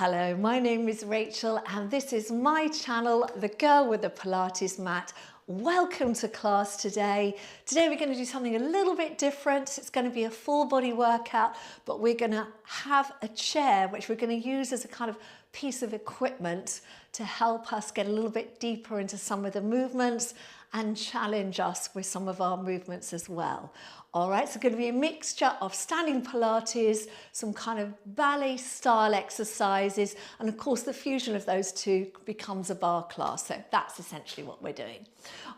Hello, my name is Rachel and this is my channel, The Girl with the Pilates Mat. Welcome to class today. Today we're going to do something a little bit different. It's going to be a full body workout, but we're going to have a chair which we're going to use as a kind of piece of equipment to help us get a little bit deeper into some of the movements and challenge us with some of our movements as well. All right, so it's going to be a mixture of standing Pilates, some kind of ballet style exercises, and of course the fusion of those two becomes a barre class. So that's essentially what we're doing.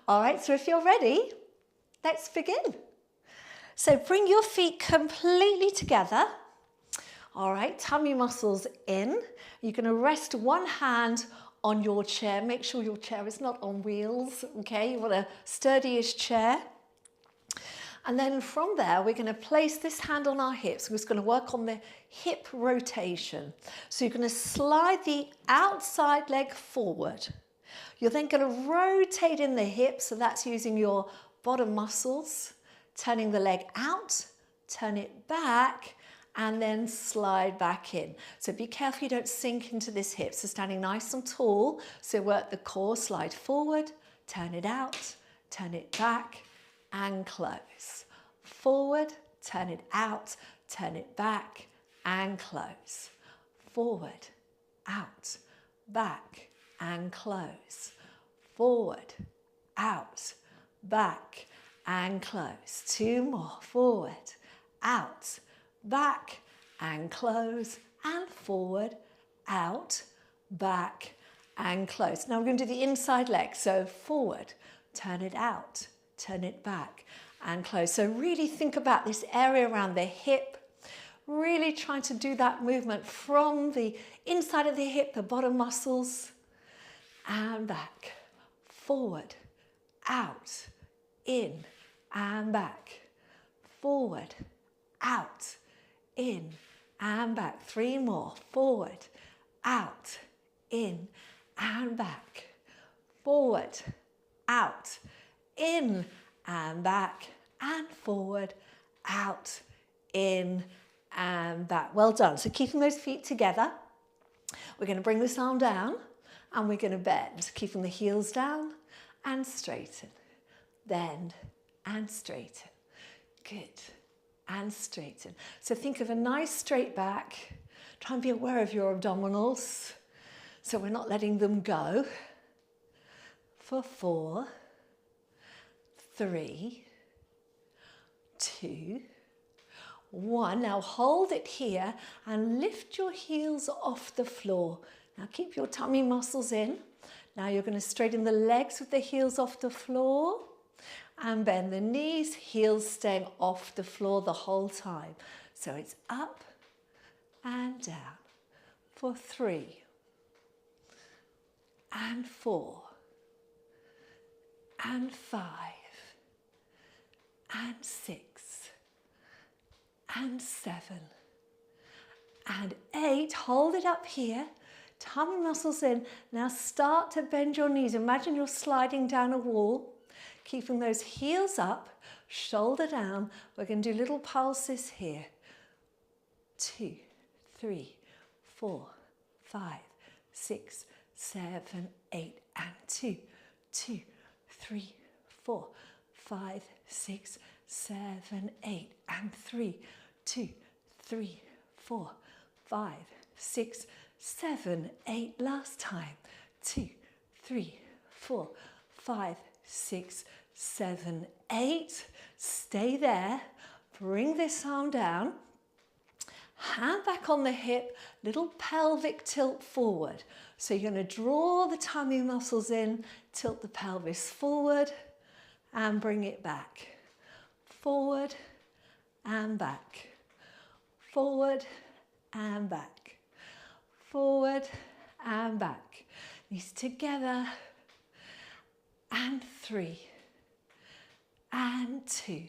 All right, so if you're ready, let's begin. So bring your feet completely together. All right, tummy muscles in. You're going to rest one hand on your chair. Make sure your chair is not on wheels, okay? You want a sturdy-ish chair. And then from there, we're going to place this hand on our hips. We're just going to work on the hip rotation. So you're going to slide the outside leg forward. You're then going to rotate in the hip, so that's using your bottom muscles, turning the leg out, turn it back, and then slide back in. So be careful you don't sink into this hip. So standing nice and tall, so work the core, slide forward, turn it out, turn it back, and close. Forward, turn it out, turn it back, and close. Forward, out, back, and close. Forward, out, back, and close. Two more. Forward, out, back, and close, and forward, out, back, and close. Now we're going to do the inside leg. So forward, turn it out, turn it back, and close. So really think about this area around the hip, really trying to do that movement from the inside of the hip, the bottom muscles, and back, forward, out, in, and back, forward, out, in, and back. Three more. Forward, out, in, and back. Forward, out, in, and back, and forward, out, in, and back. Well done. So keeping those feet together, we're going to bring this arm down and we're going to bend, keeping the heels down and straighten, bend and straighten. Good. And straighten. So think of a nice straight back. Try and be aware of your abdominals so we're not letting them go. For 4, 3, 2, 1. Now hold it here and lift your heels off the floor. Now keep your tummy muscles in. Now you're going to straighten the legs with the heels off the floor and bend the knees, heels staying off the floor the whole time. So it's up and down for 3 and 4 and 5 and 6 and 7 and 8. Hold it up here, tummy muscles in. Now start to bend your knees. Imagine you're sliding down a wall, keeping those heels up, shoulder down. We're going to do little pulses here. 2, 3, 4, 5, 6, 7, 8, and 2, 2, 3, 4, 5, 6, 7, 8, and 3, 2, 3, 4, 5, 6, 7, 8. Last time. 2, 3, 4, 5, 6, 7, 8. Stay there. Bring this arm down. Hand back on the hip, little pelvic tilt forward. So you're going to draw the tummy muscles in, tilt the pelvis forward and bring it back. Forward and back. Forward and back. Forward and back. Knees together. And 3 and 2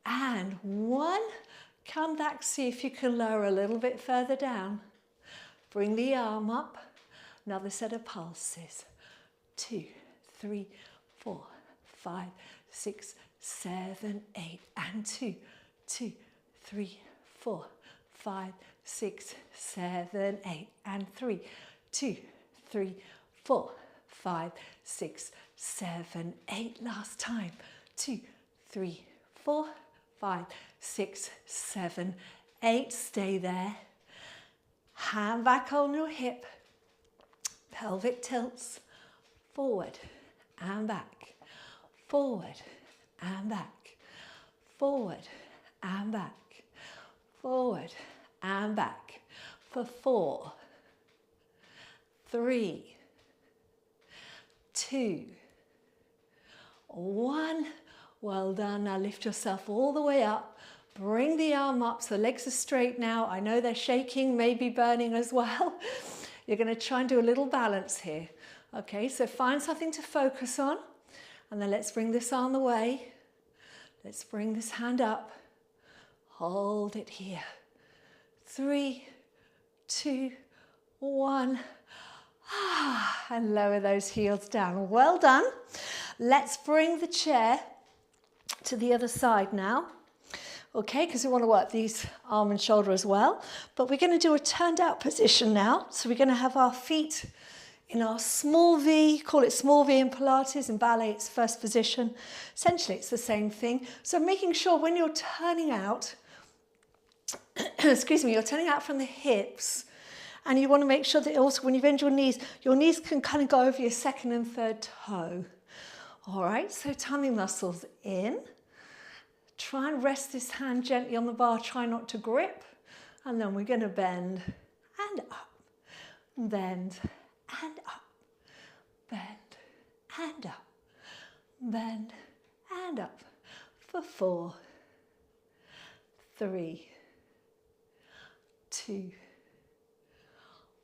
and 1. Come back, see if you can lower a little bit further down. Bring the arm up. Another set of pulses. 2, 3, 4, 5, 6, 7, 8 and 2, 2, 3, 4, 5, 6, 7, 8, and 3, 2, 3, 4, 5, 6, 7, 8. Last time. 2, 3, 4, 5, 6, 7, 8. Stay there. Hand back on your hip. Pelvic tilts. Forward and back. Forward and back. Forward and back. Forward and back. For 4, 3, 2, 1. Well done. Now lift yourself all the way up. Bring the arm up so the legs are straight now. I know they're shaking, maybe burning as well. You're going to try and do a little balance here. Okay, so find something to focus on. And then let's bring this arm away. Let's bring this hand up. Hold it here. 3, 2, 1. And lower those heels down. Well done. Let's bring the chair to the other side now. Okay, because we want to work these arm and shoulder as well. But we're going to do a turned out position now. So we're going to have our feet in our small V, call it small V in Pilates, in ballet it's first position. Essentially it's the same thing. So making sure when you're turning out, excuse me, you're turning out from the hips, and you want to make sure that also when you bend your knees can kind of go over your second and third toe. All right, so tummy muscles in. Try and rest this hand gently on the bar, try not to grip. And then we're going to bend and up, bend and up, bend and up, bend and up. For 4, 3, 2,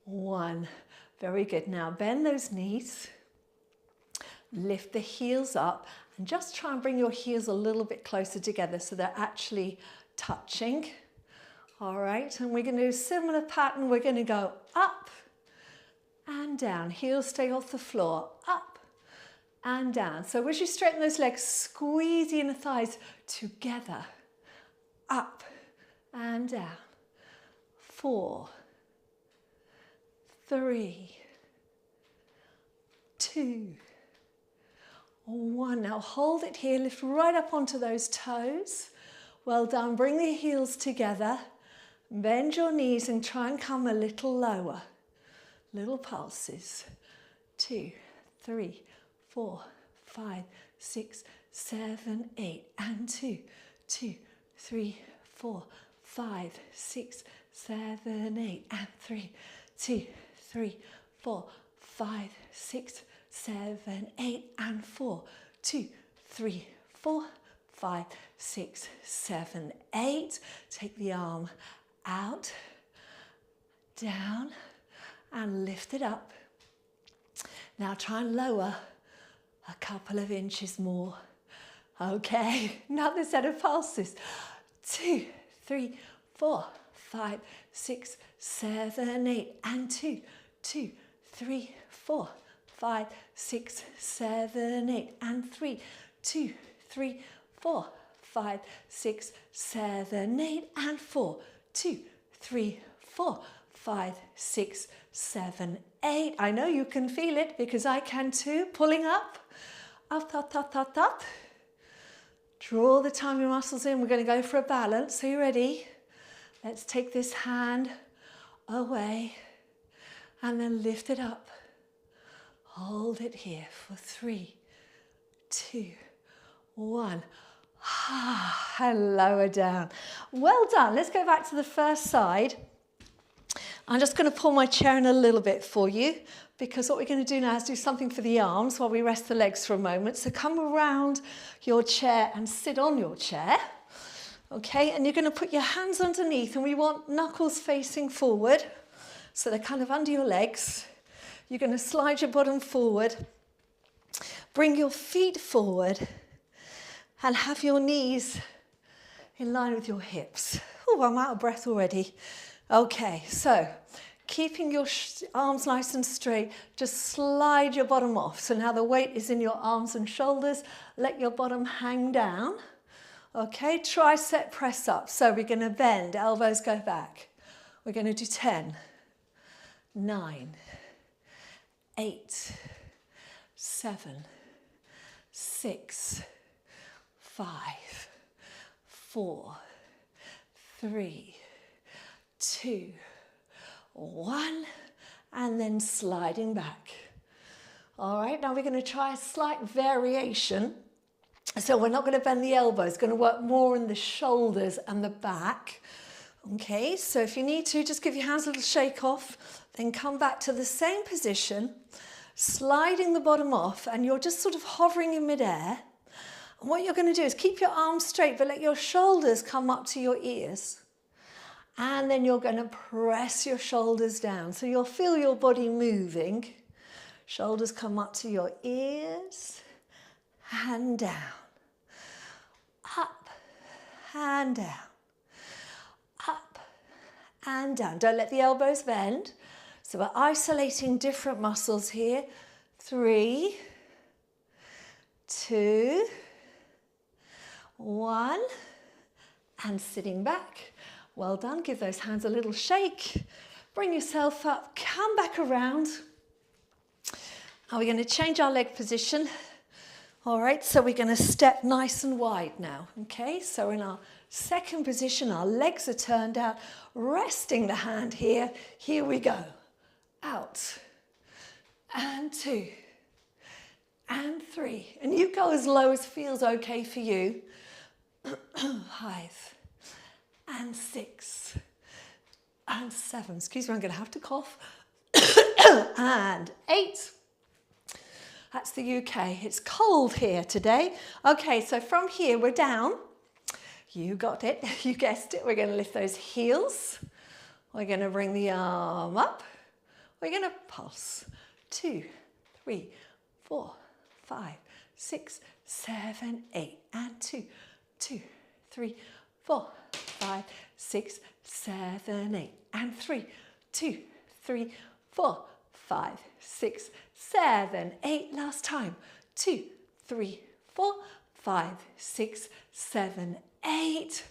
1. Very good. Now bend those knees, lift the heels up, and just try and bring your heels a little bit closer together so they're actually touching. All right, and we're going to do a similar pattern. We're going to go up and down. Heels stay off the floor. Up and down. So as you straighten those legs, squeeze the inner thighs together. Up and down. 4, 3, 2, 1. Now hold it here, lift right up onto those toes. Well done. Bring the heels together. Bend your knees and try and come a little lower. Little pulses. 2, 3, 4, 5, 6, 7, 8. And 2, 2, 3, 4, 5, 6, 7, 8. And 3, 2, 3, 4, 5, 6, 7, 8, and 4, 2, 3, 4, 5, 6, 7, 8. Take the arm out, down, and lift it up. Now try and lower a couple of inches more. Okay, another set of pulses. 2, 3, 4, 5, 6, 7, 8, and 2, 2, 3, 4, 5, 6, 7, 8, and 3, 2, 3, 4, 5, 6, 7, 8, and 4, 2, 3, 4, 5, 6, 7, 8. I know you can feel it because I can too. Pulling up, up, up, up, up, up. Draw the tummy muscles in. We're going to go for a balance. Are you ready? Let's take this hand away and then lift it up. Hold it here for 3, 2, 1. And lower down. Well done. Let's go back to the first side. I'm just going to pull my chair in a little bit for you because what we're going to do now is do something for the arms while we rest the legs for a moment. So come around your chair and sit on your chair. Okay, and you're going to put your hands underneath, and we want knuckles facing forward. So they're kind of under your legs. You're going to slide your bottom forward. Bring your feet forward and have your knees in line with your hips. Oh, I'm out of breath already. Okay, so keeping your arms nice and straight, just slide your bottom off. So now the weight is in your arms and shoulders. Let your bottom hang down. Okay, tricep press up. So we're going to bend, elbows go back. We're going to do 10, 9, 8, 7, 6, 5, 4, 3, 2, 1, and then sliding back. All right, now we're going to try a slight variation. So we're not going to bend the elbows, going to work more in the shoulders and the back. Okay, so if you need to, just give your hands a little shake off, then come back to the same position, sliding the bottom off, and you're just sort of hovering in midair. And what you're going to do is keep your arms straight, but let your shoulders come up to your ears. And then you're going to press your shoulders down. So you'll feel your body moving. Shoulders come up to your ears and down. Up and down. Up and down. Don't let the elbows bend. So we're isolating different muscles here. 3, 2, 1, and sitting back. Well done. Give those hands a little shake. Bring yourself up. Come back around. Now we're going to change our leg position. All right, so we're going to step nice and wide now. Okay, so in our second position, our legs are turned out, resting the hand here. Here we go. Out. And 2. And 3. And you go as low as feels okay for you. 5. And 6. And 7. Excuse me, I'm going to have to cough. And 8. That's the UK. It's cold here today. Okay, so from here we're down. You got it. You guessed it. We're going to lift those heels. We're going to bring the arm up. We're going to pulse. 2, 3, 4, 5, 6, 7, 8. And 2, 2, 3, 4, 5, 6, 7, 8. And 3, 2, 3, 4, 5, 6, 7, 8. Last time. 2, 3, 4, 5, 6, 7, 8.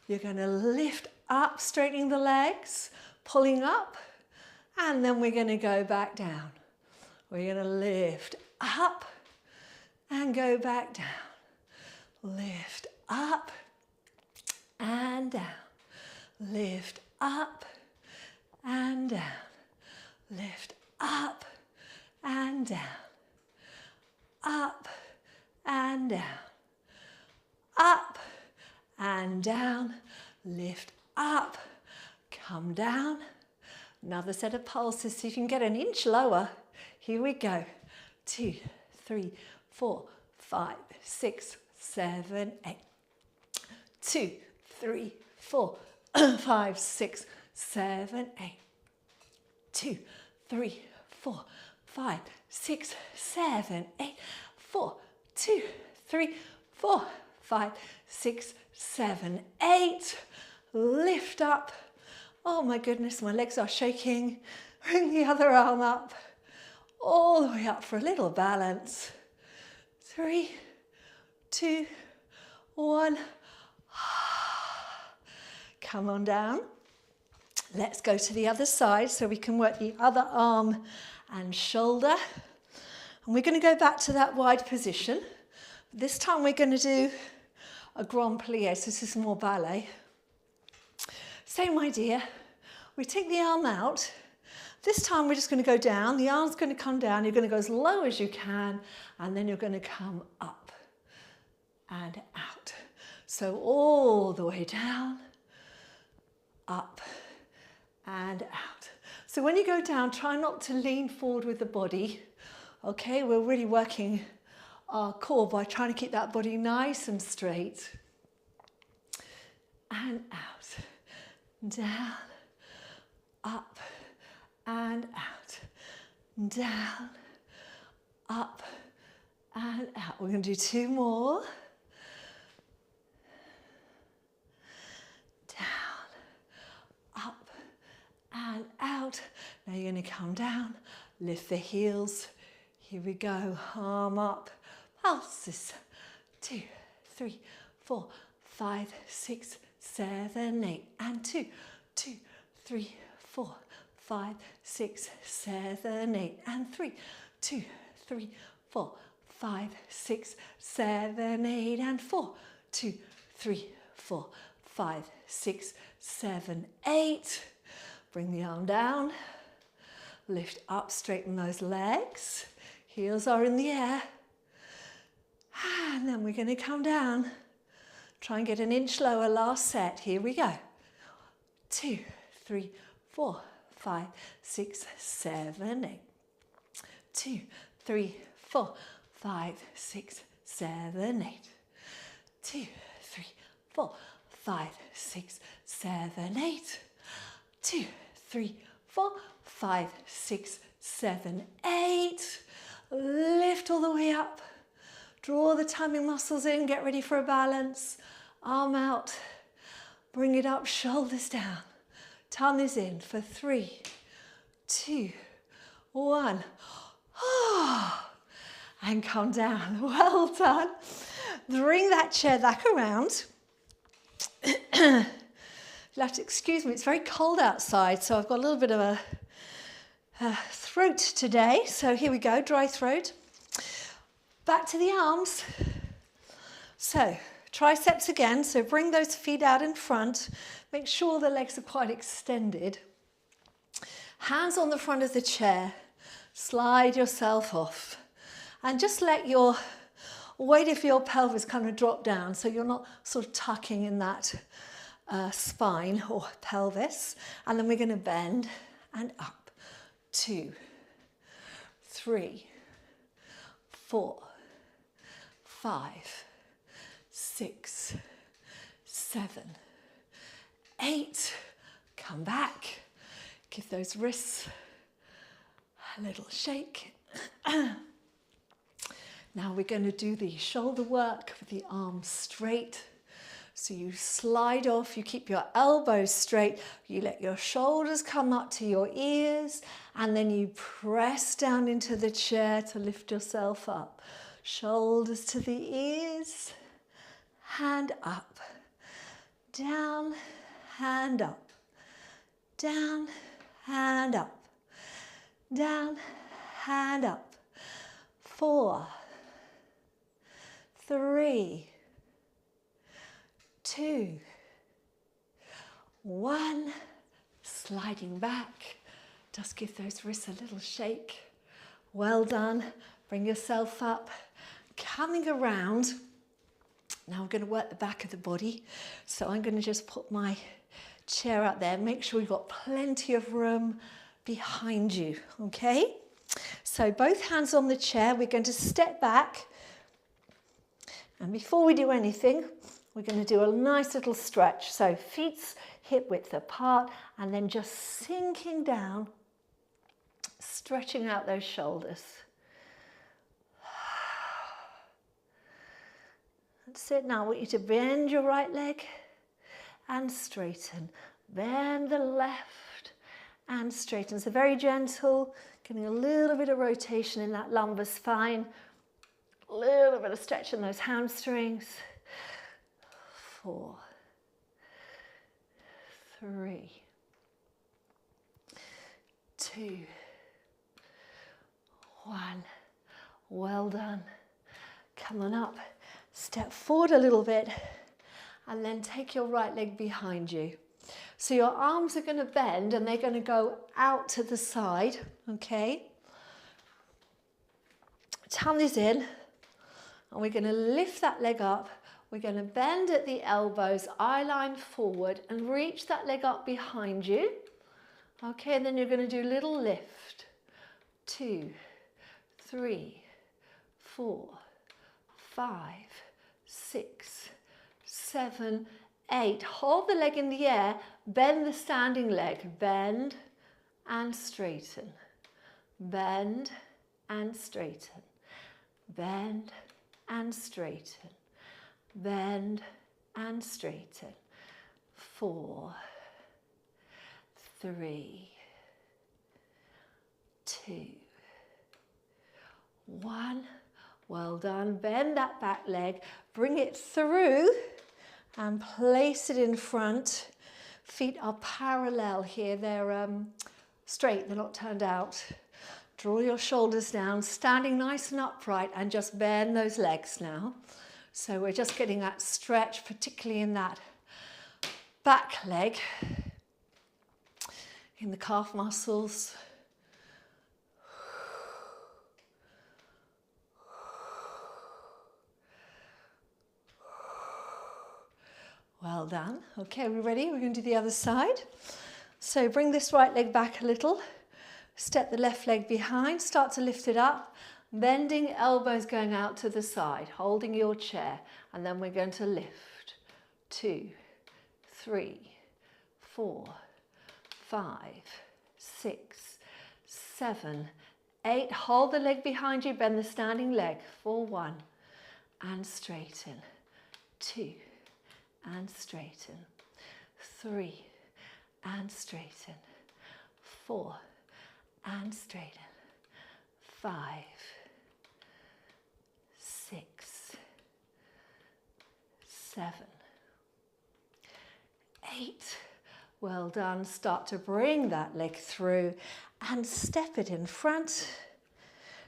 You're going to lift up, straightening the legs, pulling up, and then we're going to go back down. We're going to lift up and go back down. Lift up and down. Lift up and down. Lift up and down. Up and down. Up and down. Lift up. Come down. Another set of pulses. So you can get an inch lower. Here we go. 2, 3, 4, 5, 6, 7, 8. 2, 3, 4, 5, 6, 7, 8. 2, 3, 4, 5, 6, 7, 8. 4, 2, 3, 4, 5, 6, 7, 8. Lift up. Oh my goodness, my legs are shaking. Bring the other arm up. All the way up for a little balance. 3, 2, 1. Come on down. Let's go to the other side so we can work the other arm and shoulder. And we're going to go back to that wide position. This time we're going to do a grand plie, so this is more ballet. Same idea. We take the arm out. This time we're just going to go down. The arm's going to come down. You're going to go as low as you can, and then you're going to come up and out. So all the way down, up and out. So when you go down, try not to lean forward with the body. Okay, we're really working our core by trying to keep that body nice and straight. And out, down, up and out, down, up and out. We're going to do 2 more. Down, up and out. Now you're going to come down, lift the heels. Here we go, arm up, pulses. 2, 3, 4, 5, 6, 7, 8, and 2, 2, 3, 4, 5, 6, 7, 8, and 3, 2, 3, 4, 5, 6, 7, 8, and 4, 2, 3, 4, 5, 6, 7, 8. Bring the arm down, lift up, straighten those legs, heels are in the air, and then we're going to come down. Try and get an inch lower, last set. Here we go. 2, 3, 4, 5, 6, 7, 8. 2, 3, 4, 5, 6, 7, 8. 2, 3, 4, 5, 6, 7, 8. 2, 3, 4, 5, 6, 7, 8. Lift all the way up. Draw the tummy muscles in, get ready for a balance. Arm out, bring it up, shoulders down. Tummies in for 3, 2, 1. And come down. Well done. Bring that chair back around. You'll have to excuse me, it's very cold outside, so I've got a little bit of a throat today. So here we go, dry throat. Back to the arms. So triceps again, so bring those feet out in front. Make sure the legs are quite extended. Hands on the front of the chair. Slide yourself off. And just let your weight of your pelvis kind of drop down so you're not sort of tucking in that spine or pelvis. And then we're going to bend and up. 2, 3, 4, 5, 6, 7, 8. Come back. Give those wrists a little shake. Now we're going to do the shoulder work with the arms straight. So you slide off, you keep your elbows straight, you let your shoulders come up to your ears, and then you press down into the chair to lift yourself up. Shoulders to the ears, hand up, down, hand up, down, hand up, down, hand up. 4, 3, 2, 1. Sliding back. Just give those wrists a little shake. Well done. Bring yourself up. Coming around. Now we're going to work the back of the body. So I'm going to just put my chair out there. Make sure you've got plenty of room behind you. Okay? So both hands on the chair. We're going to step back. And before we do anything, we're going to do a nice little stretch. So feet hip width apart, and then just sinking down, stretching out those shoulders. That's it. Now I want you to bend your right leg and straighten. Bend the left and straighten. So very gentle, getting a little bit of rotation in that lumbar spine. A little bit of stretch in those hamstrings. 4, 3, 2, 1. Well done. Come on up. Step forward a little bit and then take your right leg behind you. So your arms are going to bend and they're going to go out to the side, okay? Tummies in, and we're going to lift that leg up. We're going to bend at the elbows, eye line forward, and reach that leg up behind you. Okay, and then you're going to do a little lift. 2, 3, 4, 5, 6, 7, 8. Hold the leg in the air, bend the standing leg. Bend and straighten. Bend and straighten. Bend and straighten. Bend and straighten. 4, 3, 2, 1. Well done. Bend that back leg, bring it through and place it in front. Feet are parallel here. They're straight, they're not turned out. Draw your shoulders down, standing nice and upright, and just bend those legs now. So we're just getting that stretch, particularly in that back leg, in the calf muscles. Well done. Okay, we're ready. We're going to do the other side. So bring this right leg back a little. Step the left leg behind. Start to lift it up. Bending, elbows going out to the side. Holding your chair. And then we're going to lift. 2, 3, 4, 5, 6, 7, 8. Hold the leg behind you. Bend the standing leg for 1. And straighten. 2. And straighten. 3 and straighten. 4 and straighten. 5, 6, 7, 8. Well done. Start to bring that leg through and step it in front.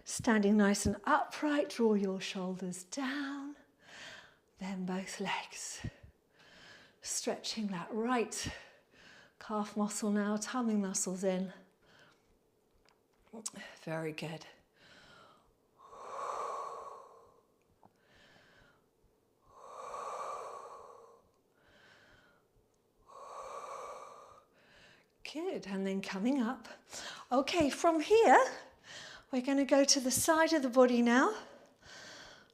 Standing nice and upright. Draw your shoulders down. Then both legs. Stretching that right calf muscle now, tummy muscles in. Very good. Good, and then coming up. Okay, from here, we're going to go to the side of the body now.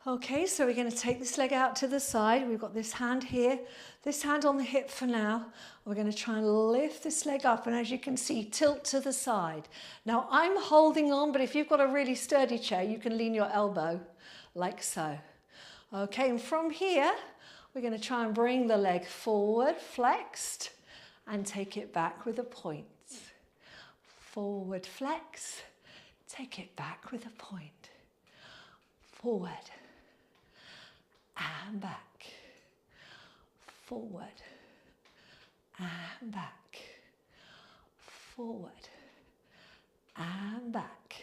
Okay, so we're going to take this leg out to the side. We've got this hand here, this hand on the hip for now. We're going to try and lift this leg up, and as you can see, tilt to the side. Now I'm holding on, but if you've got a really sturdy chair, you can lean your elbow like so. Okay, and from here, we're going to try and bring the leg forward, flexed, and take it back with a point. Forward, flex, take it back with a point. Forward. And back, forward, and back, forward, and back,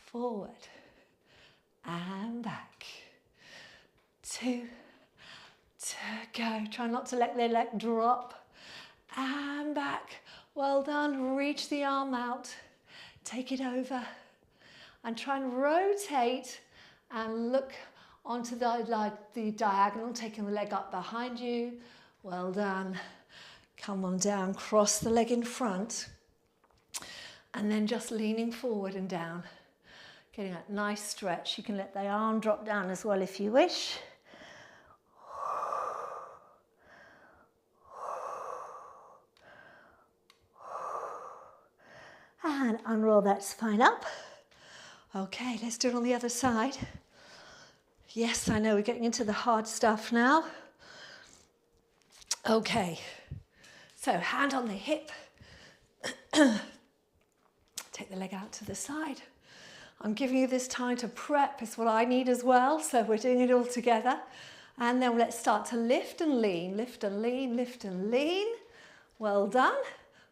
forward, and back. 2 to go. Try not to let the leg drop, and back. Well done. Reach the arm out, take it over, and try and rotate and look onto the diagonal, taking the leg up behind you. Well done. Come on down, cross the leg in front, and then just leaning forward and down. Getting that nice stretch. You can let the arm drop down as well if you wish. And unroll that spine up. Okay, let's do it on the other side. Yes, I know we're getting into the hard stuff now. Okay, so hand on the hip. Take the leg out to the side. I'm giving you this time to prep. It's what I need as well, so we're doing it all together. And then let's start to lift and lean, lift and lean, lift and lean. Well done.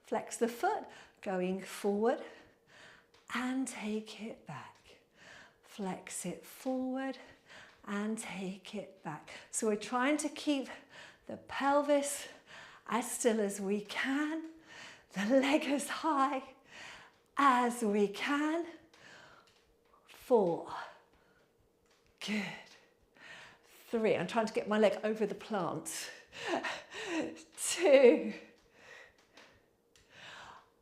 Flex the foot, going forward and take it back. Flex it forward and take it back. So we're trying to keep the pelvis as still as we can, the leg as high as we can. 4, good. 3, I'm trying to get my leg over the plant. 2,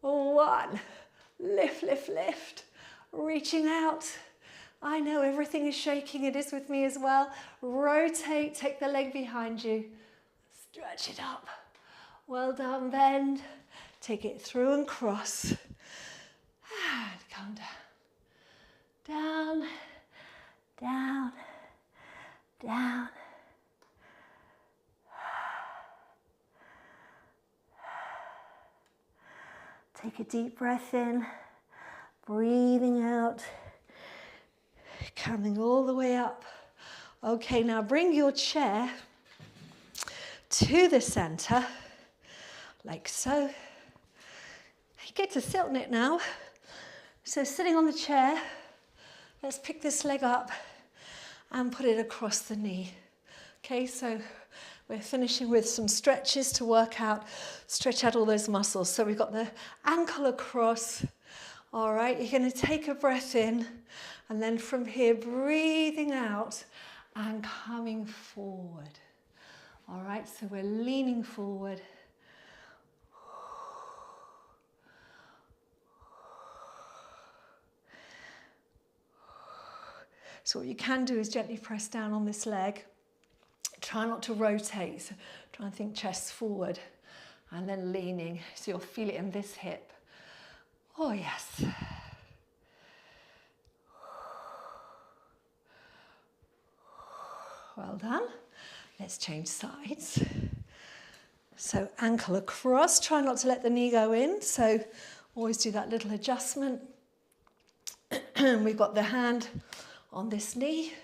1, lift, lift, lift, reaching out. I know everything is shaking, it is with me as well. Rotate, take the leg behind you, stretch it up. Well done, bend, take it through and cross. And come down, down, down, down. Take a deep breath in, breathing out. Coming all the way up. Okay, now bring your chair to the center, like so. You get to sit on it now. So sitting on the chair, let's pick this leg up and put it across the knee. Okay, so we're finishing with some stretches to stretch out all those muscles. So we've got the ankle across. All right, you're going to take a breath in, and then from here, breathing out and coming forward. All right, so we're leaning forward. So what you can do is gently press down on this leg. Try not to rotate. So try and think chest forward and then leaning. So you'll feel it in this hip. Oh, yes. Well done. Let's change sides. So ankle across. Try not to let the knee go in. So always do that little adjustment. We've got the hand on this knee,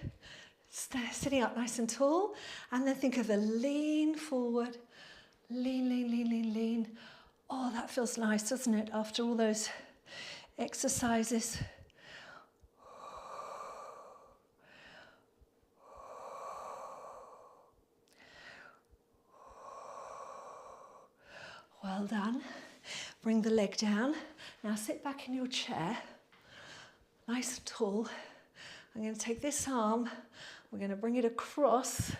sitting up nice and tall, and then think of the lean forward, lean, lean, lean, lean, lean. Oh, that feels nice, doesn't it, after all those exercises? Well done. Bring the leg down. Now sit back in your chair, nice and tall. I'm going to take this arm, we're going to bring it across.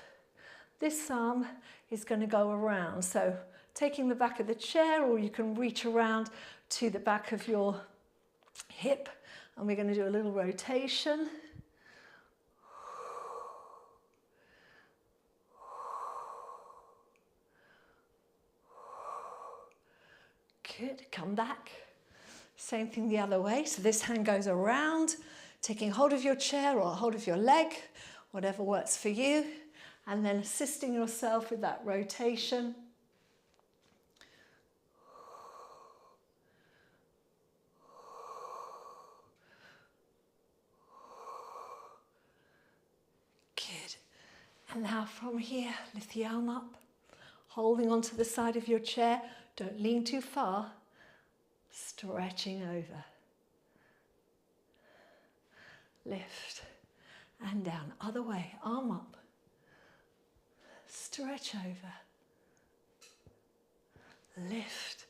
This arm is going to go around. So taking the back of the chair, or you can reach around to the back of your hip, and we're going to do a little rotation. Good, come back. Same thing the other way. So this hand goes around, taking hold of your chair or hold of your leg, whatever works for you, and then assisting yourself with that rotation. Good. And now from here, lift the arm up, holding onto the side of your chair. Don't lean too far, stretching over. Lift and down, other way, arm up, stretch over, lift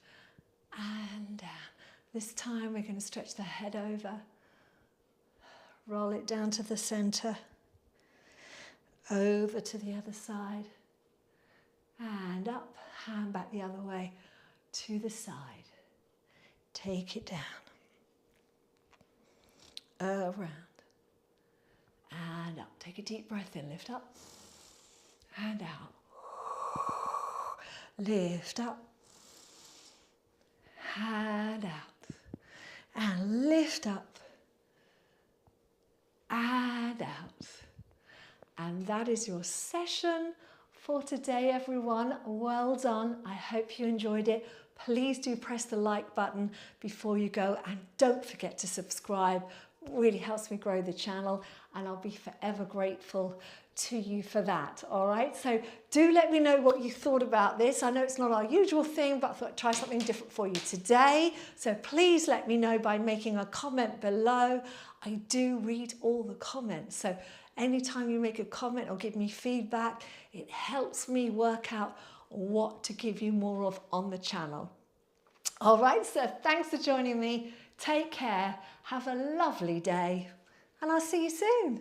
and down. This time we're going to stretch the head over, roll it down to the center, over to the other side, and up, hand back the other way to the side. Take it down, around. And up. Take a deep breath in. Lift up and out. Lift up and out. And lift up and out. And that is your session for today, everyone. Well done. I hope you enjoyed it. Please do press the like button before you go, and don't forget to subscribe. Really helps me grow the channel, and I'll be forever grateful to you for that. All right, so do let me know what you thought about this. I know it's not our usual thing, but I thought I'd try something different for you today. So please let me know by making a comment below. I do read all the comments, so anytime you make a comment or give me feedback, it helps me work out what to give you more of on the channel. All right, so thanks for joining me. Take care, have a lovely day, and I'll see you soon.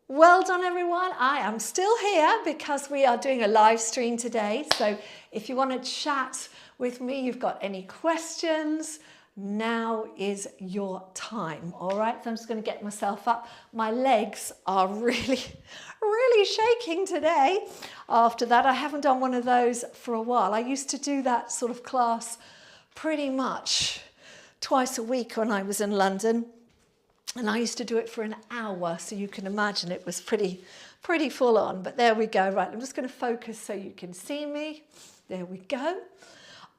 Well done, everyone. I am still here because we are doing a live stream today. So if you want to chat with me, you've got any questions, now is your time. All right, so I'm just going to get myself up. My legs are really shaking today. After that, I haven't done one of those for a while. I used to do that sort of class pretty much twice a week when I was in London, and I used to do it for an hour, so you can imagine it was pretty full on. But there we go. Right, I'm just going to focus so you can see me. There we go.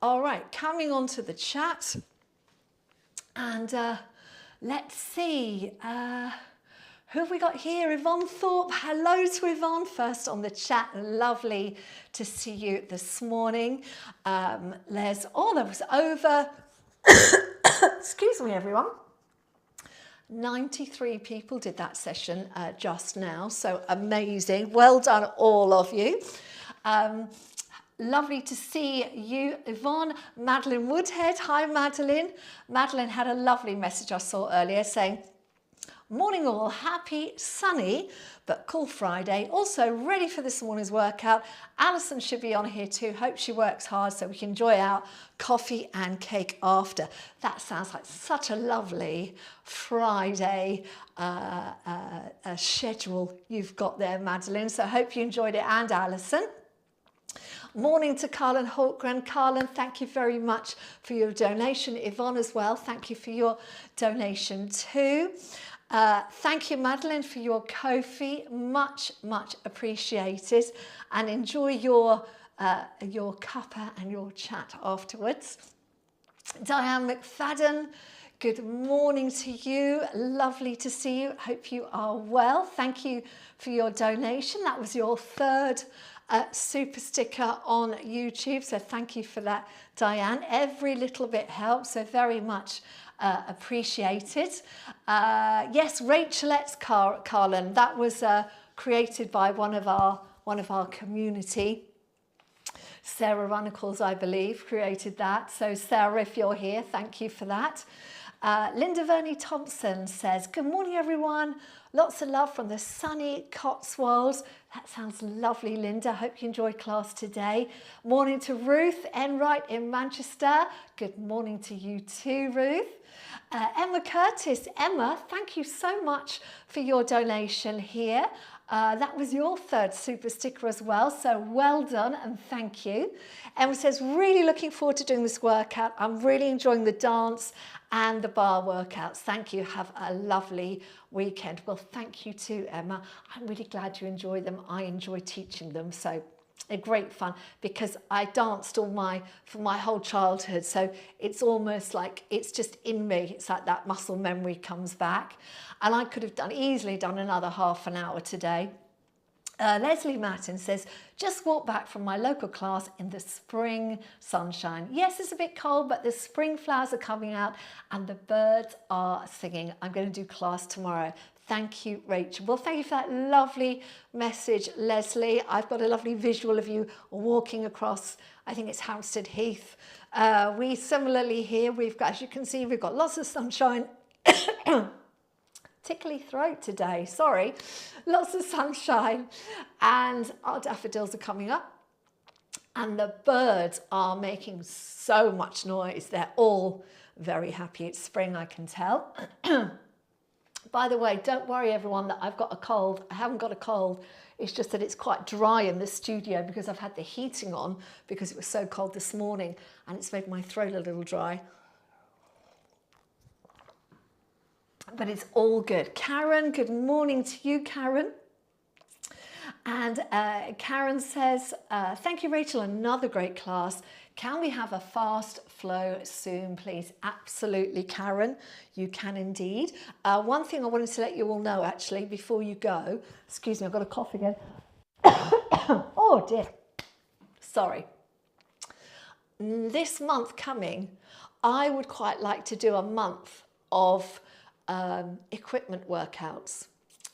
All right, coming on to the chat, and let's see Who have we got here? Yvonne Thorpe. Hello to Yvonne, first on the chat. Lovely to see you this morning. Les, oh, that was over. Excuse me, everyone. 93 people did that session just now, so amazing. Well done, all of you. Lovely to see you, Yvonne. Madeline Woodhead. Hi, Madeline. Madeline had a lovely message I saw earlier saying, morning all, happy, sunny, but cool Friday. Also ready for this morning's workout. Alison should be on here too. Hope she works hard so we can enjoy our coffee and cake after. That sounds like such a lovely Friday schedule you've got there, Madeline. So I hope you enjoyed it, and Alison. Morning to Carlin Holtgren. Carlin, thank you very much for your donation. Yvonne as well, thank you for your donation too. Thank you, Madeline, for your Ko-fi. Much, much appreciated. And enjoy your cuppa and your chat afterwards. Diane McFadden, good morning to you. Lovely to see you. Hope you are well. Thank you for your donation. That was your third super sticker on YouTube. So thank you for that, Diane. Every little bit helps. So very much appreciated. Yes, Rachelette's Carlin, that was created by one of our community. Sarah Runicles, I believe, created that. So Sarah, if you're here, thank you for that. Linda Verney Thompson says, good morning, everyone. Lots of love from the sunny Cotswolds. That sounds lovely, Linda. Hope you enjoyed class today. Morning to Ruth Enright in Manchester. Good morning to you too, Ruth. Emma Curtis. Emma, thank you so much for your donation here. That was your third super sticker as well, so well done and thank you. Emma says, really looking forward to doing this workout. I'm really enjoying the dance and the bar workouts. Thank you. Have a lovely weekend. Well, thank you too, Emma. I'm really glad you enjoy them. I enjoy teaching them, so they're great fun because I danced for my whole childhood, so it's almost like it's just in me. It's like that muscle memory comes back, and I could have easily done another half an hour today. Leslie Martin says, just walked back from my local class in the spring sunshine. Yes, it's a bit cold, but the spring flowers are coming out and the birds are singing. I'm going to do class tomorrow. Thank you, Rachel. Well, thank you for that lovely message, Leslie. I've got a lovely visual of you walking across, I think it's Hampstead Heath. We similarly here, we've got, as you can see, we've got lots of sunshine. Tickly throat today, sorry. Lots of sunshine and our daffodils are coming up and the birds are making so much noise. They're all very happy. It's spring, I can tell. By the way, don't worry everyone that I've got a cold. I haven't got a cold. It's just that it's quite dry in the studio because I've had the heating on because it was so cold this morning and it's made my throat a little dry. But it's all good. Karen, good morning to you, Karen. And Karen says, thank you, Rachel, another great class. Can we have a fast flow soon, please? Absolutely, Karen, you can indeed. One thing I wanted to let you all know, actually, before you go, excuse me, I've got a cough again. Oh, dear. Sorry. This month coming, I would quite like to do a month of equipment workouts,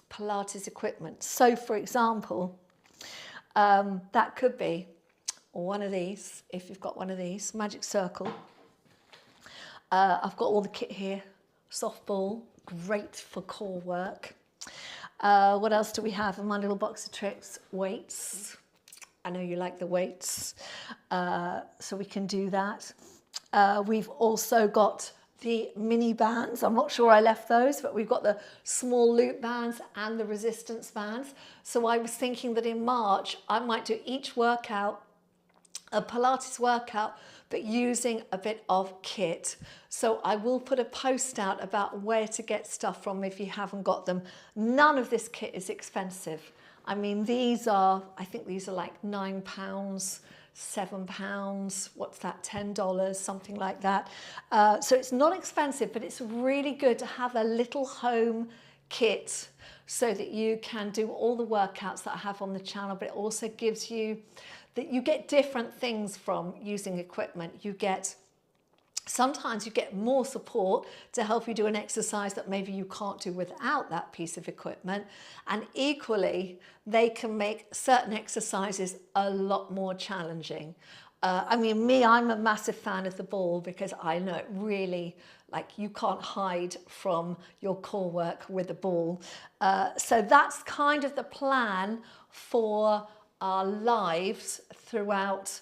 Pilates equipment. So for example, that could be one of these, if you've got one of these, magic circle. I've got all the kit here, softball, great for core work. What else do we have in my little box of tricks? Weights. I know you like the weights, so we can do that. We've also got the mini bands. I'm not sure I left those, but we've got the small loop bands and the resistance bands. So I was thinking that in March, I might do each workout, a Pilates workout, but using a bit of kit. So I will put a post out about where to get stuff from if you haven't got them. None of this kit is expensive. I mean, these are, I think these are like £9, £7, what's that, $10, something like that. So it's not expensive, but it's really good to have a little home kit so that you can do all the workouts that I have on the channel, but it also gives you that you get different things from using equipment. Sometimes you get more support to help you do an exercise that maybe you can't do without that piece of equipment. And equally, they can make certain exercises a lot more challenging. I mean, I'm a massive fan of the ball because I know it really, like, you can't hide from your core work with the ball. So that's kind of the plan for our lives throughout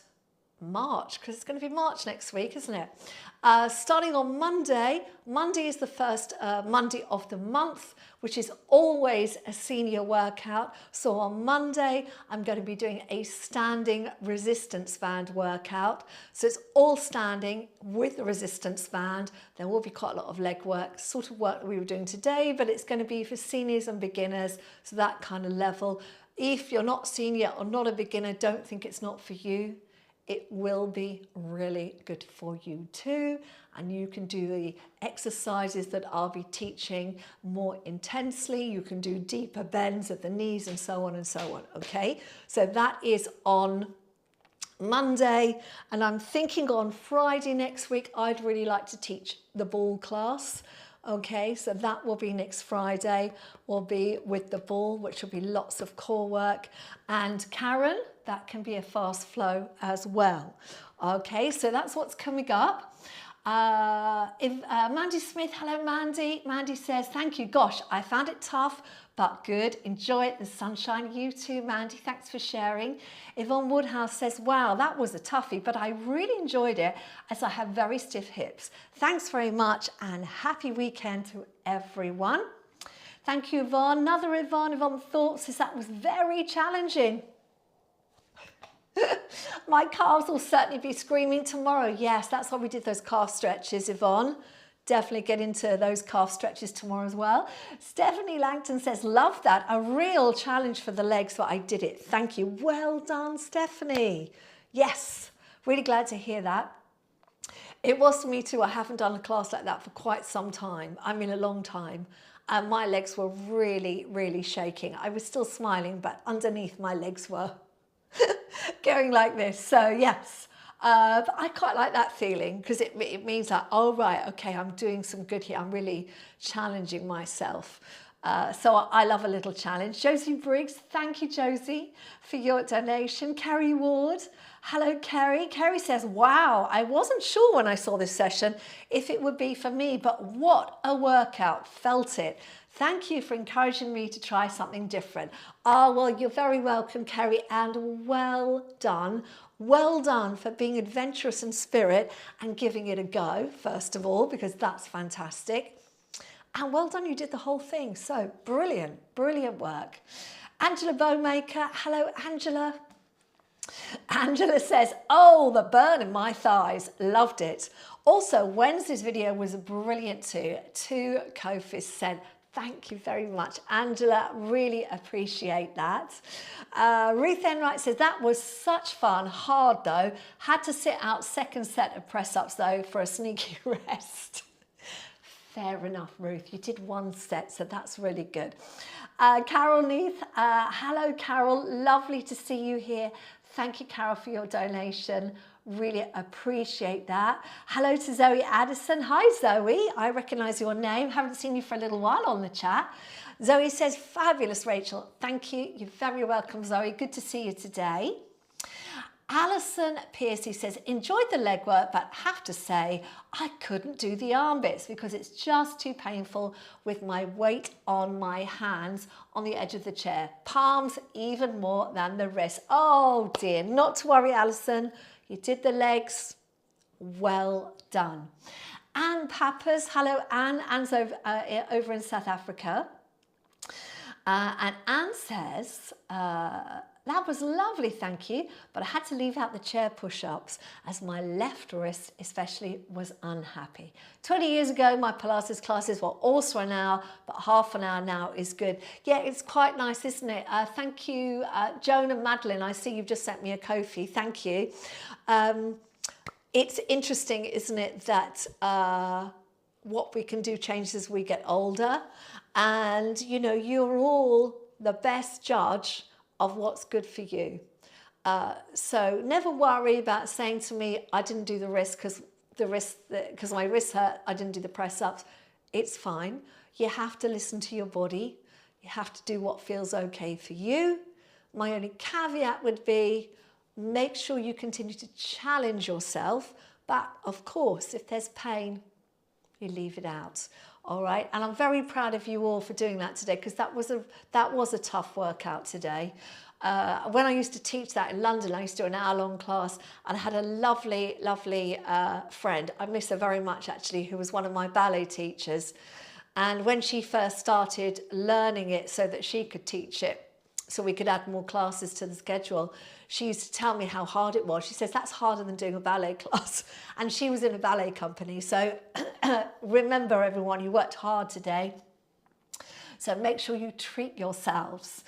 March, because it's going to be March next week, isn't it? Starting on Monday. Monday is the first Monday of the month, which is always a senior workout. So on Monday, I'm going to be doing a standing resistance band workout. So it's all standing with the resistance band. There will be quite a lot of leg work, sort of work that we were doing today, but it's going to be for seniors and beginners, so that kind of level. If you're not senior or not a beginner, don't think it's not for you. It will be really good for you too, and you can do the exercises that I'll be teaching more intensely. You can do deeper bends of the knees and so on and so on, okay? So that is on Monday, and I'm thinking on Friday next week I'd really like to teach the ball class. Okay, so that will be next Friday, will be with the ball, which will be lots of core work. And Karen, that can be a fast flow as well. Okay, so that's what's coming up. Mandy Smith, hello Mandy. Mandy says, thank you. Gosh, I found it tough, but good. Enjoy it, the sunshine. You too, Mandy. Thanks for sharing. Yvonne Woodhouse says, wow, that was a toughie, but I really enjoyed it as I have very stiff hips. Thanks very much and happy weekend to everyone. Thank you, Yvonne. Another Yvonne Thorpe says that was very challenging. My calves will certainly be screaming tomorrow. Yes, that's why we did those calf stretches, Yvonne. Definitely get into those calf stretches tomorrow as well. Stephanie Langton says, love that. A real challenge for the legs, but I did it. Thank you. Well done, Stephanie. Yes, really glad to hear that. It was for me too. I haven't done a class like that for quite some time. I mean, a long time. And my legs were really, really shaking. I was still smiling, but underneath my legs were going like this. So yes, but I quite like that feeling because it means like, oh right, okay, I'm doing some good here. I'm really challenging myself. So I love a little challenge. Josie Briggs, thank you, Josie, for your donation. Kerry Ward, hello, Kerry. Kerry says, wow, I wasn't sure when I saw this session if it would be for me, but what a workout, felt it. Thank you for encouraging me to try something different. Oh, well, you're very welcome, Kerry, and well done. Well done for being adventurous in spirit and giving it a go, first of all, because that's fantastic. And well done, you did the whole thing. So brilliant, brilliant work. Angela Bowmaker, hello, Angela. Angela says, oh, the burn in my thighs, loved it. Also, Wednesday's video was brilliant too. To Kofis said, thank you very much, Angela. Really appreciate that. Ruth Enright says, that was such fun. Hard though. Had to sit out second set of press-ups though for a sneaky rest. Fair enough, Ruth. You did one set, so that's really good. Carol Neath, hello, Carol. Lovely to see you here. Thank you, Carol, for your donation. Really appreciate that. Hello to Zoe Addison. Hi, Zoe. I recognise your name. Haven't seen you for a little while on the chat. Zoe says, fabulous, Rachel. Thank you. You're very welcome, Zoe. Good to see you today. Alison Piercy says, enjoyed the leg work, but have to say, I couldn't do the arm bits because it's just too painful with my weight on my hands on the edge of the chair. Palms even more than the wrist. Oh dear, not to worry, Alison. You did the legs, well done. Anne Pappas, hello Anne. Anne's over in South Africa. And Anne says, that was lovely, thank you, but I had to leave out the chair push-ups as my left wrist especially was unhappy. 20 years ago, my Pilates classes were also an hour, but half an hour now is good. Yeah, it's quite nice, isn't it? Thank you, Joan and Madeline. I see you've just sent me a Ko-fi. Thank you. It's interesting, isn't it, that what we can do changes as we get older. And, you know, you're all the best judge of what's good for you. So never worry about saying to me, I didn't do the wrist because my wrist hurt, I didn't do the press ups. It's fine. You have to listen to your body. You have to do what feels okay for you. My only caveat would be, make sure you continue to challenge yourself. But of course, if there's pain, you leave it out. All right. And I'm very proud of you all for doing that today, because that was a tough workout today. When I used to teach that in London, I used to do an hour-long class, and I had a lovely, lovely friend. I miss her very much, actually, who was one of my ballet teachers. And when she first started learning it so that she could teach it, so we could add more classes to the schedule, she used to tell me how hard it was. She says, that's harder than doing a ballet class. And she was in a ballet company. So remember, everyone, you worked hard today. So make sure you treat yourselves.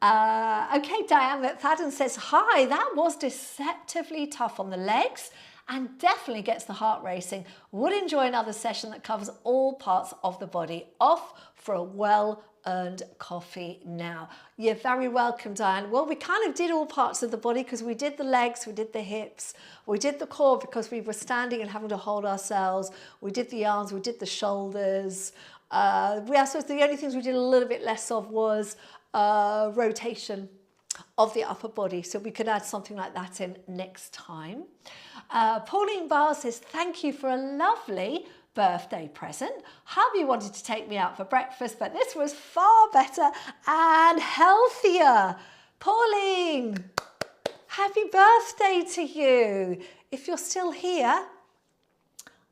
Okay, Diane McFadden says, hi, that was deceptively tough on the legs and definitely gets the heart racing. Would enjoy another session that covers all parts of the body. Off for a well-earned coffee now. You're very welcome, Diane. Well, we kind of did all parts of the body, because we did the legs, we did the hips, we did the core because we were standing and having to hold ourselves. We did the arms, we did the shoulders. I suppose the only things we did a little bit less of was rotation of the upper body. So we could add something like that in next time. Pauline Barr says, thank you for a lovely birthday present. Hubby wanted to take me out for breakfast, but this was far better and healthier. Pauline, happy birthday to you. If you're still here,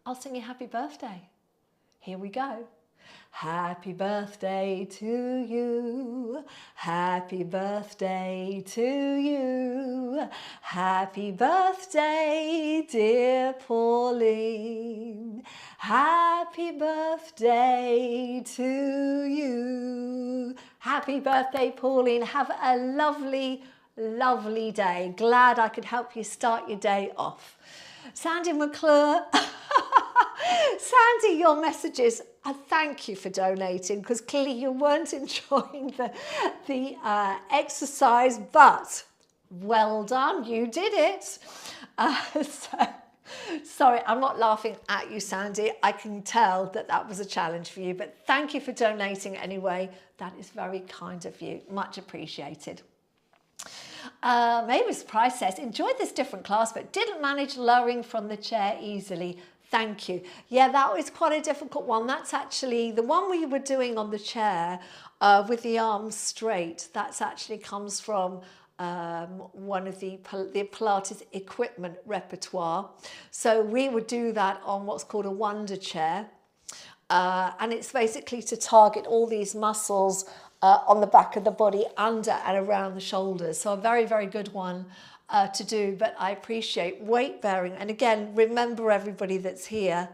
I'll sing you happy birthday. Here we go. Happy birthday to you. Happy birthday to you. Happy birthday, dear Pauline. Happy birthday to you. Happy birthday, Pauline. Have a lovely, lovely day. Glad I could help you start your day off. Sandy McClure. Sandy, your messages, thank you for donating, because clearly you weren't enjoying the exercise, but well done, you did it. Sorry, I'm not laughing at you, Sandy. I can tell that that was a challenge for you, but thank you for donating anyway. That is very kind of you, much appreciated. Mavis Price says, enjoyed this different class, but didn't manage lowering from the chair easily. Thank you. Yeah, that was quite a difficult one. That's actually the one we were doing on the chair with the arms straight. That's actually comes from one of the Pilates equipment repertoire. So we would do that on what's called a wonder chair. And it's basically to target all these muscles on the back of the body, under and around the shoulders. So a very, very good one to do, but I appreciate weight bearing. And again, remember, everybody that's here,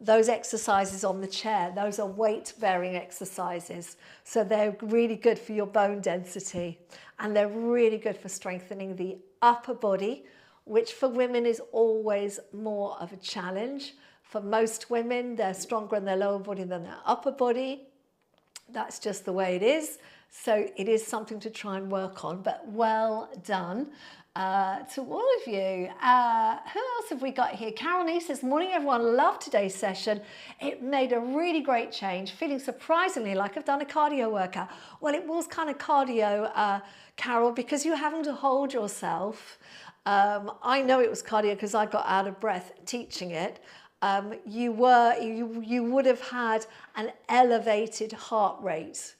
those exercises on the chair, those are weight bearing exercises. So they're really good for your bone density, and they're really good for strengthening the upper body, which for women is always more of a challenge. For most women, they're stronger in their lower body than their upper body. That's just the way it is. So it is something to try and work on, but well done. To all of you. Who else have we got here? Carol Nee says, morning everyone, loved today's session. It made a really great change, feeling surprisingly like I've done a cardio workout. Well, it was kind of cardio, Carol, because you're having to hold yourself. I know it was cardio because I got out of breath teaching it. You would have had an elevated heart rate.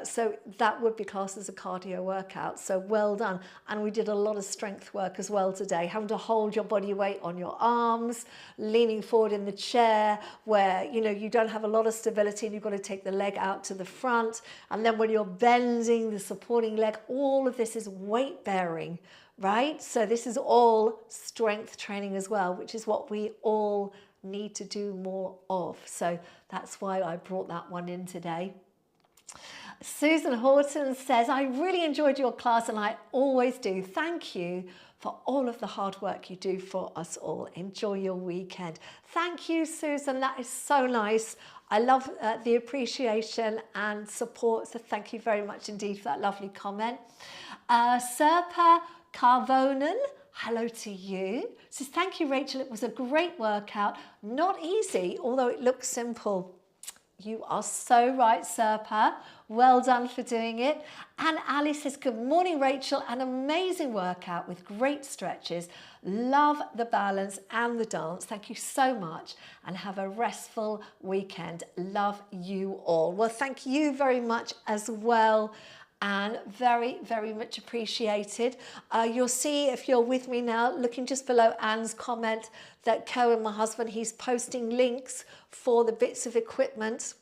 So that would be classed as a cardio workout. So well done. And we did a lot of strength work as well today, having to hold your body weight on your arms, leaning forward in the chair where, you know, you don't have a lot of stability and you've got to take the leg out to the front. And then when you're bending the supporting leg, all of this is weight bearing, right? So this is all strength training as well, which is what we all need to do more of. So that's why I brought that one in today. Susan Horton says, I really enjoyed your class and I always do. Thank you for all of the hard work you do for us all. Enjoy your weekend. Thank you, Susan. That is so nice. I love the appreciation and support, so thank you very much indeed for that lovely comment. Serpa Carvonen, hello to you. Says, thank you, Rachel. It was a great workout. Not easy, although it looks simple. You are so right, Serpa. Well done for doing it. And Ali says, good morning, Rachel. An amazing workout with great stretches. Love the balance and the dance. Thank you so much and have a restful weekend. Love you all. Well, thank you very much as well. And very, very much appreciated. You'll see if you're with me now, looking just below Anne's comment, that Cohen, my husband, he's posting links for the bits of equipment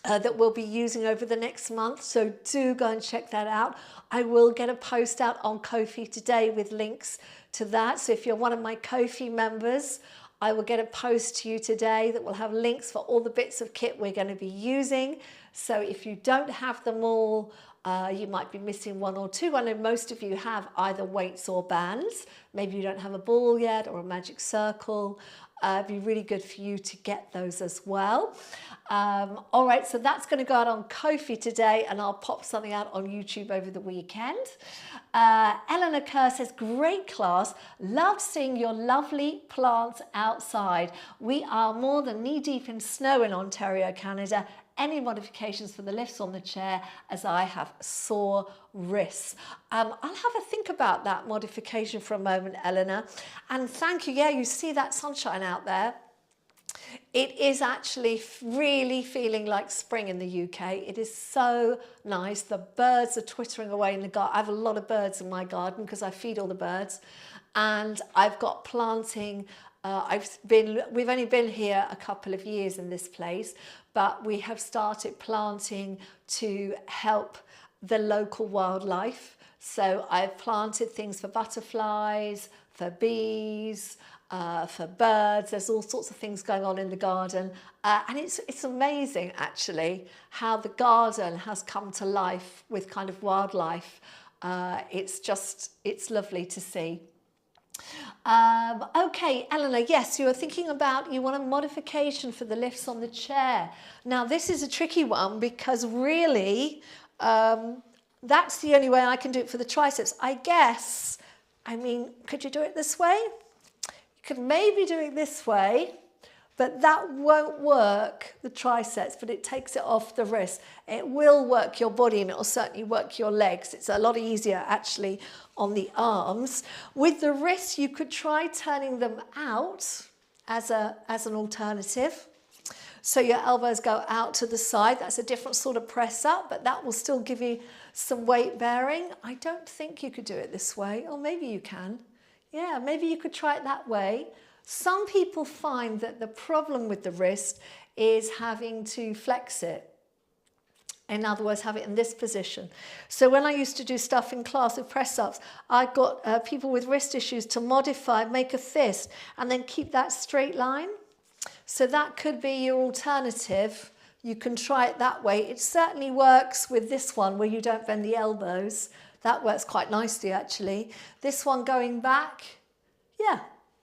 that we'll be using over the next month. So do go and check that out. I will get a post out on Ko-fi today with links to that. So if you're one of my Ko-fi members, I will get a post to you today that will have links for all the bits of kit we're going to be using. So if you don't have them all, you might be missing one or two. I know most of you have either weights or bands. Maybe you don't have a ball yet or a magic circle. It'd be really good for you to get those as well. All right, so that's going to go out on Ko-fi today, and I'll pop something out on YouTube over the weekend. Eleanor Kerr says, great class. Loved seeing your lovely plants outside. We are more than knee-deep in snow in Ontario, Canada. Any modifications for the lifts on the chair, as I have sore wrists? I'll have a think about that modification for a moment, Eleanor. And thank you. Yeah, you see that sunshine out there. It is actually really feeling like spring in the UK. It is so nice. The birds are twittering away in the garden. I have a lot of birds in my garden because I feed all the birds. And I've got planting. We've only been here a couple of years in this place, but we have started planting to help the local wildlife. So I've planted things for butterflies, for bees, for birds. There's all sorts of things going on in the garden. And it's amazing, actually, how the garden has come to life with kind of wildlife. It's lovely to see. Okay, Eleanor, yes, you were thinking about, you want a modification for the lifts on the chair. Now, this is a tricky one because really, that's the only way I can do it for the triceps. I guess, I mean, could you do it this way? You could maybe do it this way, but that won't work the triceps, but it takes it off the wrist. It will work your body and it will certainly work your legs. It's a lot easier actually on the arms. With the wrists, you could try turning them out as an alternative. So your elbows go out to the side. That's a different sort of press up, but that will still give you some weight bearing. I don't think you could do it this way, or maybe you can. Yeah, maybe you could try it that way. Some people find that the problem with the wrist is having to flex it. In other words, have it in this position. So when I used to do stuff in class with press-ups, I got people with wrist issues to modify, make a fist, and then keep that straight line. So that could be your alternative. You can try it that way. It certainly works with this one where you don't bend the elbows. That works quite nicely, actually. This one going back, yeah,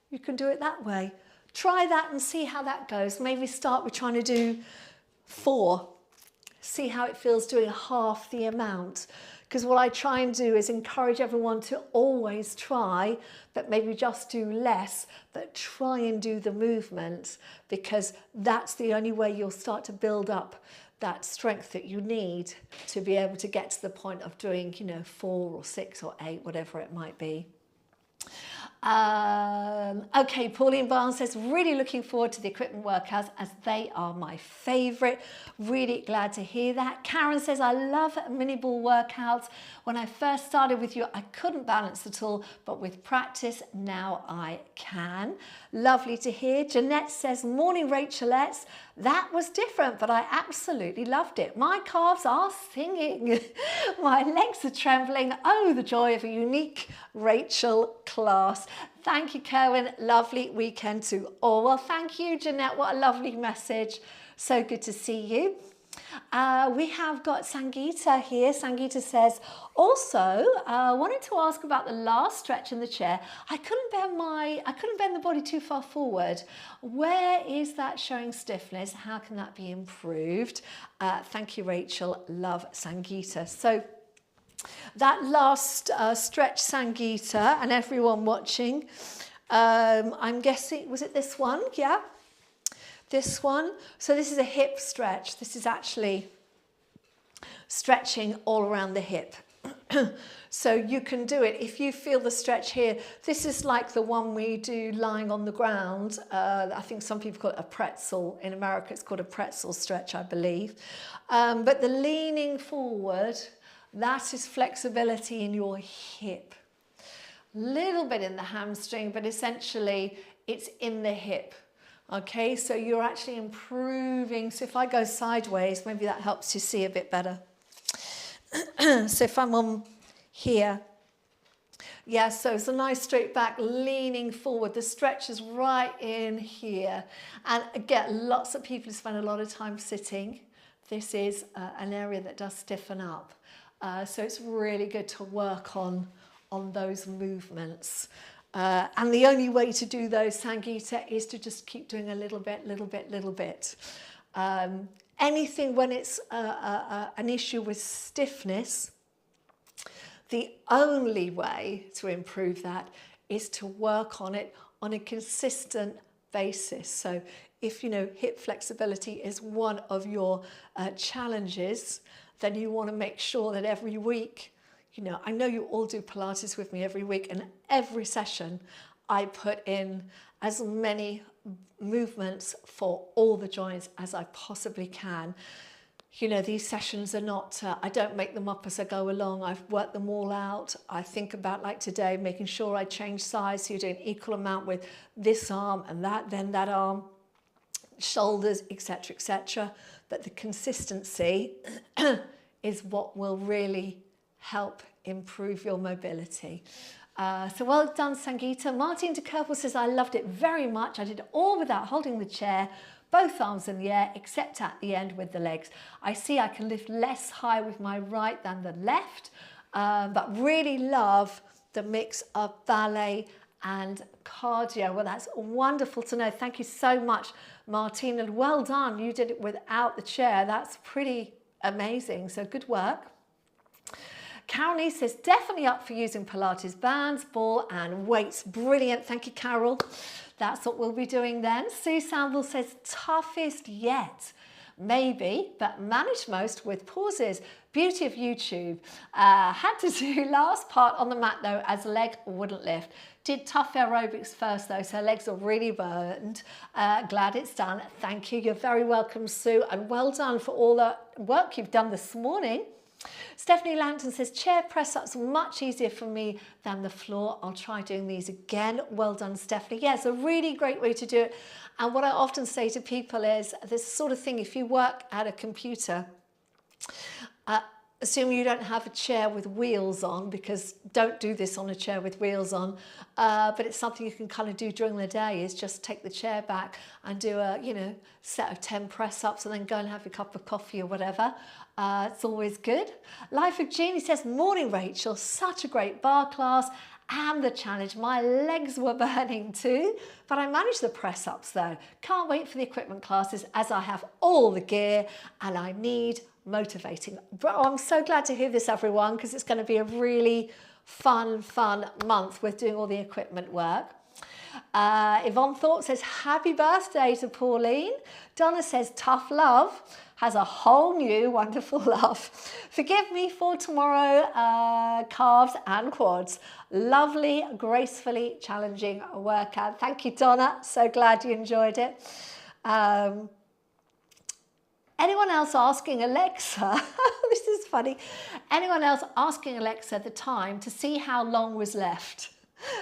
you can do it that way. Try that and see how that goes. Maybe start with trying to do 4. See how it feels doing half the amount. Because what I try and do is encourage everyone to always try, but maybe just do less, but try and do the movement, because that's the only way you'll start to build up that strength that you need to be able to get to the point of doing, 4 or 6 or 8, whatever it might be. Okay, Pauline Barnes says, really looking forward to the equipment workouts as they are my favourite. Really glad to hear that. Karen says, I love mini ball workouts. When I first started with you, I couldn't balance at all, but with practice, now I can. Lovely to hear. Jeanette says, morning, Rachelettes. That was different, but I absolutely loved it. My calves are singing. My legs are trembling. Oh, the joy of a unique Rachel class. Thank you, Kerwin. Lovely weekend to all. Well, thank you, Jeanette. What a lovely message. So good to see you. We have got Sangeeta here. Sangeeta says, also, wanted to ask about the last stretch in the chair. I couldn't bend the body too far forward. Where is that showing stiffness? How can that be improved? Thank you, Rachel. Love, Sangeeta. So that last stretch, Sangeeta, and everyone watching, I'm guessing, was it this one? Yeah. This one. So this is a hip stretch. This is actually stretching all around the hip. So you can do it if you feel the stretch here. This is like the one we do lying on the ground. I think some people call it a pretzel. In America, it's called a pretzel stretch, I believe. But the leaning forward, that is flexibility in your hip. Little bit in the hamstring, but essentially it's in the hip. Okay, so you're actually improving. So if I go sideways, maybe that helps you see a bit better. So if I'm on here, yeah, so it's a nice straight back, leaning forward. The stretch is right in here. And again, lots of people spend a lot of time sitting. This is an area that does stiffen up. So it's really good to work on those movements. And the only way to do those, Sangeeta, is to just keep doing a little bit. Anything when it's an issue with stiffness, the only way to improve that is to work on it on a consistent basis. So if, you know, hip flexibility is one of your challenges, then you want to make sure that every week, you know, I know you all do Pilates with me every week, and every session I put in as many movements for all the joints as I possibly can. You know, these sessions are not, I don't make them up as I go along. I've worked them all out. I think about, like today, making sure I change size, so you're doing equal amount with this arm and that, then that arm, shoulders, etc., etc. But the consistency is what will really help improve your mobility. So well done, Sangeeta. Martin de Kerpel says, I loved it very much. I did it all without holding the chair, both arms in the air, except at the end with the legs. I see I can lift less high with my right than the left, but really love the mix of ballet and cardio. Well, that's wonderful to know. Thank you so much, Martin, and well done. You did it without the chair. That's pretty amazing. So good work. Carol says, definitely up for using Pilates bands, ball and weights. Brilliant. Thank you, Carol. That's what we'll be doing then. Sue Samble says, toughest yet. Maybe, but managed most with pauses. Beauty of YouTube. Had to do last part on the mat though, as leg wouldn't lift. Did tough aerobics first though, so legs are really burned. Glad it's done. Thank you. You're very welcome, Sue, and well done for all the work you've done this morning. Stephanie Langton says, chair press-ups much easier for me than the floor. I'll try doing these again. Well done, Stephanie. Yeah, it's a really great way to do it. And what I often say to people is this sort of thing, if you work at a computer, assume you don't have a chair with wheels on, because don't do this on a chair with wheels on, but it's something you can kind of do during the day, is just take the chair back and do a, you know, set of 10 press-ups and then go and have a cup of coffee or whatever. It's always good. Life of Jeannie says, morning Rachel, such a great bar class and the challenge. My legs were burning too, but I managed the press-ups though. Can't wait for the equipment classes as I have all the gear and I need motivating. Oh, I'm so glad to hear this, everyone, because it's going to be a really fun month with doing all the equipment work. Yvonne Thorpe says, happy birthday to Pauline. Donna says, tough love. Has a whole new wonderful laugh. Forgive me for tomorrow, calves and quads. Lovely, gracefully challenging workout. Thank you, Donna. So glad you enjoyed it. Anyone else asking Alexa, this is funny, anyone else asking Alexa the time to see how long was left?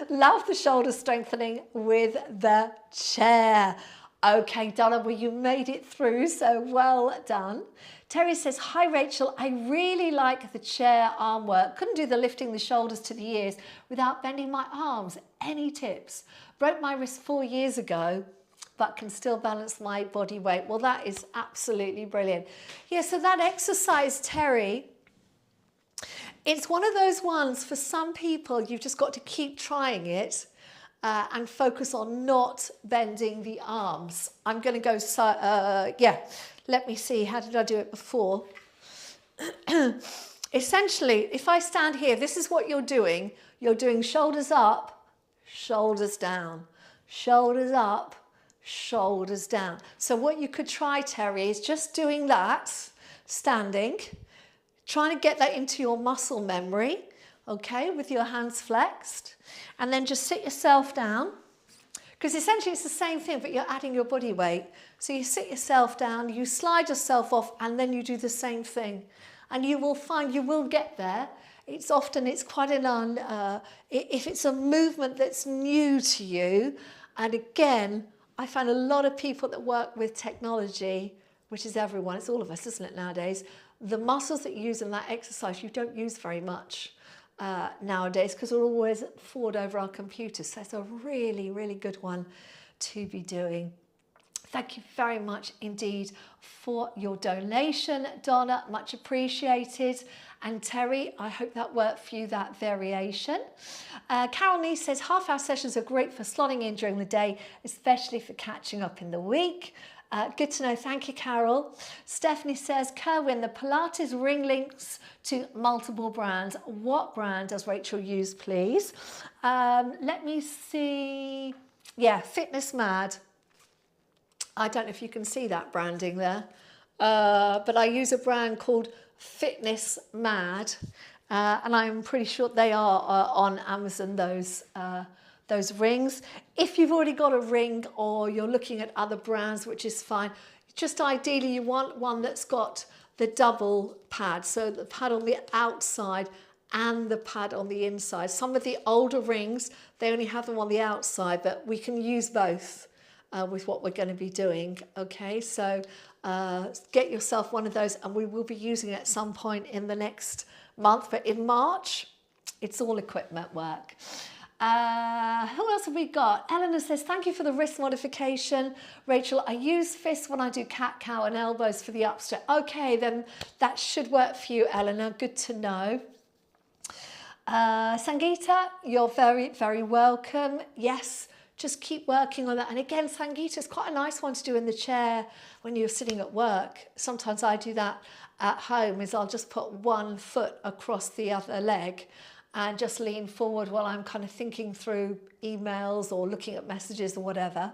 Love the shoulder strengthening with the chair. Okay, Donna, well, you made it through, so well done. Terry says, hi, Rachel. I really like the chair arm work. Couldn't do the lifting the shoulders to the ears without bending my arms. Any tips? Broke my wrist 4 years ago but can still balance my body weight. Well, that is absolutely brilliant. Yeah, so that exercise, Terry, it's one of those ones for some people, you've just got to keep trying it and focus on not bending the arms. I'm going to go, yeah, let me see, how did I do it before? Essentially, if I stand here, this is what you're doing. You're doing shoulders up, shoulders down, shoulders up, shoulders down. So what you could try, Terry, is just doing that, standing, trying to get that into your muscle memory, okay, with your hands flexed, and then just sit yourself down, because essentially it's the same thing, but you're adding your body weight. So you sit yourself down, you slide yourself off, and then you do the same thing. And you will find you will get there. It's quite if it's a movement that's new to you, and again, I find a lot of people that work with technology, which is everyone, it's all of us, isn't it, nowadays, the muscles that you use in that exercise, you don't use very much nowadays because we're always forward over our computers. So it's a really, really good one to be doing. Thank you very much indeed for your donation, Donna, much appreciated. And Terry, I hope that worked for you, that variation. Carol Nee says, half-hour sessions are great for slotting in during the day, especially for catching up in the week. Good to know, thank you, Carol. Stephanie says, Kerwin, the Pilates ring links to multiple brands. What brand does Rachel use, please? Let me see. Yeah, Fitness Mad. I don't know if you can see that branding there, but I use a brand called Fitness Mad, and I'm pretty sure they are on Amazon, those rings. If you've already got a ring or you're looking at other brands, which is fine, just ideally you want one that's got the double pad, so the pad on the outside and the pad on the inside. Some of the older rings, they only have them on the outside, but we can use both. With what we're going to be doing, okay? So get yourself one of those, and we will be using it at some point in the next month, but in March, it's all equipment work. Who else have we got? Eleanor says, thank you for the wrist modification. Rachel, I use fists when I do cat-cow and elbows for the upstretch. Okay, then that should work for you, Eleanor. Good to know. Sangeeta, you're very, very welcome. Yes. Just keep working on that. And again, Sangeeta is quite a nice one to do in the chair when you're sitting at work. Sometimes I do that at home, is I'll just put one foot across the other leg and just lean forward while I'm kind of thinking through emails or looking at messages or whatever.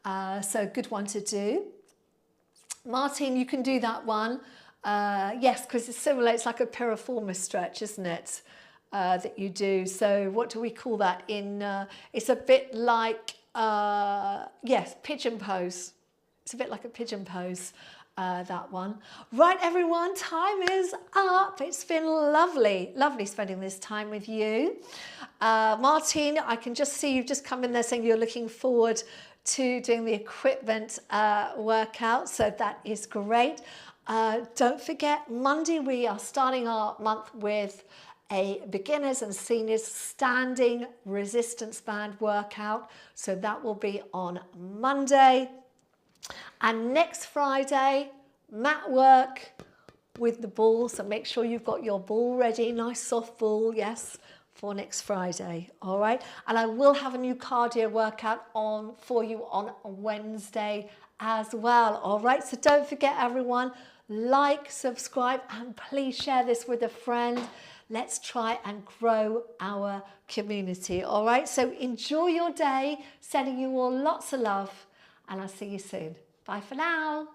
So good one to do. Martin, you can do that one. Yes, because it's similar. It's like a piriformis stretch, isn't it? That you do. So what do we call that in, it's a bit like, yes, pigeon pose. It's a bit like a pigeon pose, that one. Right, everyone, time is up. It's been lovely, lovely spending this time with you. Martin, I can just see you've just come in there saying you're looking forward to doing the equipment workout. So that is great. Don't forget, Monday we are starting our month with a beginners and seniors standing resistance band workout. So that will be on Monday. And next Friday, mat work with the ball. So make sure you've got your ball ready, nice soft ball, yes, for next Friday. All right. And I will have a new cardio workout for you on Wednesday as well. All right. So don't forget, everyone, like, subscribe, and please share this with a friend. Let's try and grow our community, all right? So enjoy your day, sending you all lots of love, and I'll see you soon. Bye for now.